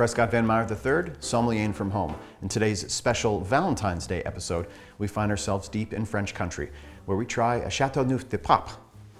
Prescott Van Meyer III, sommelier from home. In today's special Valentine's Day episode, we find ourselves deep in French country, where we try a Châteauneuf-du-Pape,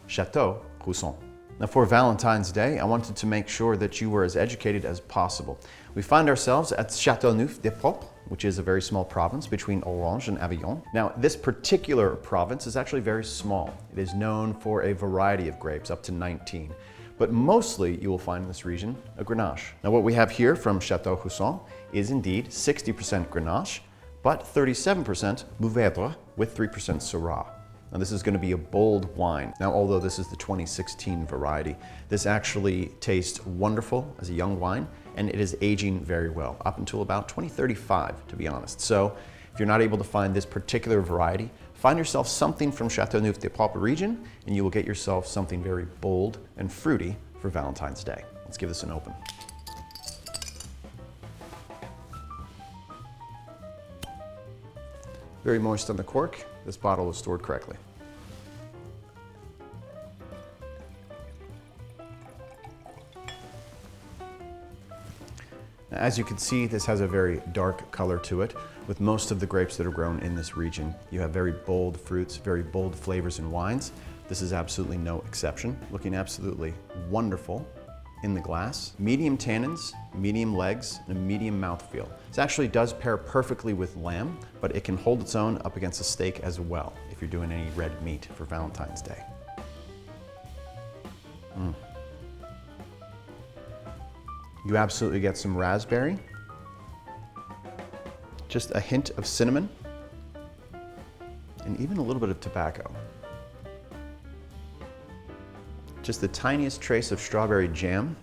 Château Husson. Now for Valentine's Day, I wanted to make sure that you were as educated as possible. We find ourselves at Châteauneuf-du-Pape, which is a very small province between Orange and Avignon. Now, this particular province is actually very small. It is known for a variety of grapes, up to 19. But mostly you will find in this region a Grenache. Now what we have here from Château Husson is indeed 60% Grenache, but 37% Mourvèdre with 3% Syrah. Now this is going to be a bold wine. Now although this is the 2016 variety, this actually tastes wonderful as a young wine, and it is aging very well, up until about 2035 to be honest. So if you're not able to find this particular variety, find yourself something from Châteauneuf-du-Pape region, and you will get yourself something very bold and fruity for Valentine's Day. Let's give this an open. Very moist on the cork. This bottle was stored correctly. Now, as you can see, this has a very dark color to it. With most of the grapes that are grown in this region, you have very bold fruits, very bold flavors and wines. This is absolutely no exception. Looking absolutely wonderful in the glass. Medium tannins, medium legs, and a medium mouthfeel. This actually does pair perfectly with lamb, but it can hold its own up against a steak as well if you're doing any red meat for Valentine's Day. You absolutely get some raspberry, just a hint of cinnamon, and even a little bit of tobacco. Just the tiniest trace of strawberry jam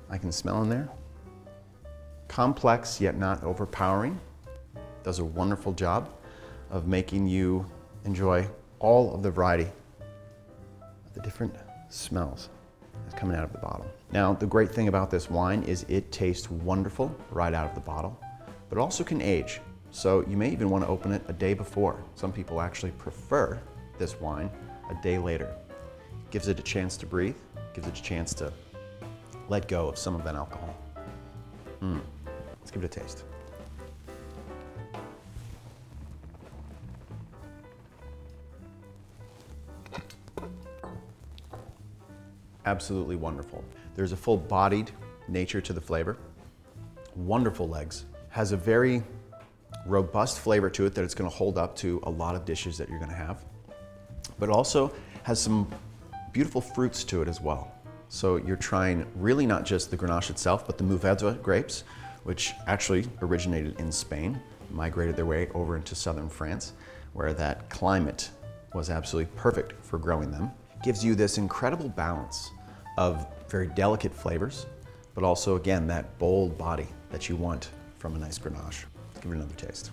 I can smell in there. Complex yet not overpowering. Does a wonderful job of making you enjoy all of the variety of the different smells that's coming out of the bottle. Now, the great thing about this wine is it tastes wonderful right out of the bottle, but it also can age. So you may even want to open it a day before. Some people actually prefer this wine a day later. Gives it a chance to breathe, gives it a chance to let go of some of that alcohol. Let's give it a taste. Absolutely wonderful. There's a full-bodied nature to the flavor. Wonderful legs. Has a very robust flavor to it that it's going to hold up to a lot of dishes that you're going to have. But also has some beautiful fruits to it as well. So you're trying really not just the Grenache itself, but the Mourvèdre grapes, which actually originated in Spain, migrated their way over into southern France, where that climate was absolutely perfect for growing them. Gives you this incredible balance of very delicate flavors, but also again, that bold body that you want from a nice Grenache. Let's give it another taste.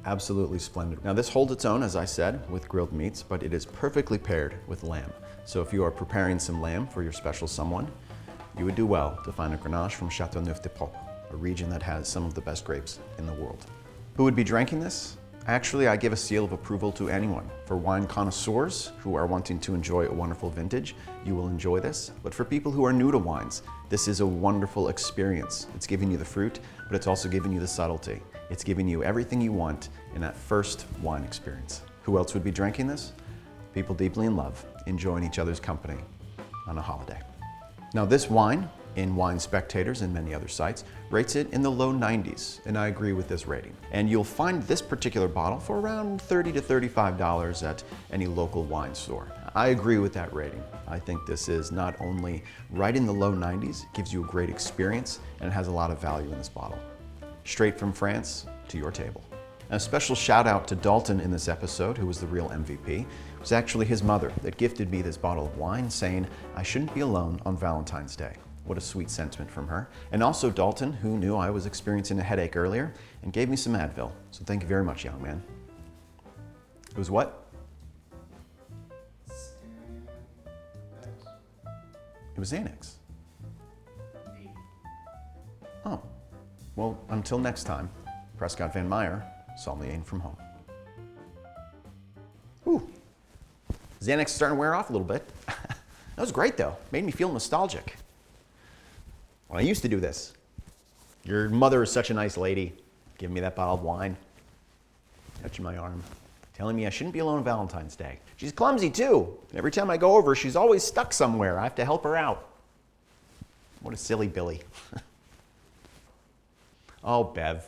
Absolutely splendid. Now this holds its own, as I said, with grilled meats, but it is perfectly paired with lamb. So if you are preparing some lamb for your special someone, you would do well to find a Grenache from Châteauneuf-du-Pape, a region that has some of the best grapes in the world. Who would be drinking this? Actually, I give a seal of approval to anyone. For wine connoisseurs who are wanting to enjoy a wonderful vintage, you will enjoy this. But for people who are new to wines, this is a wonderful experience. It's giving you the fruit, but it's also giving you the subtlety. It's giving you everything you want in that first wine experience. Who else would be drinking this? People deeply in love, enjoying each other's company on a holiday. Now this wine, in Wine Spectators and many other sites, rates it in the low 90s, and I agree with this rating. And you'll find this particular bottle for around $30 to $35 at any local wine store. I agree with that rating. I think this is not only right in the low 90s, gives you a great experience, and it has a lot of value in this bottle. Straight from France to your table. And a special shout out to Dalton in this episode, who was the real MVP. It was actually his mother that gifted me this bottle of wine, saying I shouldn't be alone on Valentine's Day. What a sweet sentiment from her. And also Dalton, who knew I was experiencing a headache earlier and gave me some Advil. So thank you very much, young man. It was what? It was Xanax. Oh, well, until next time, Prescott Van Meyer, sommelier from home. Ooh, Xanax is starting to wear off a little bit. That was great though. Made me feel nostalgic. When I used to do this. Your mother is such a nice lady, giving me that bottle of wine, touching my arm, telling me I shouldn't be alone on Valentine's Day. She's clumsy too. Every time I go over, she's always stuck somewhere. I have to help her out. What a silly Billy. Oh, Bev.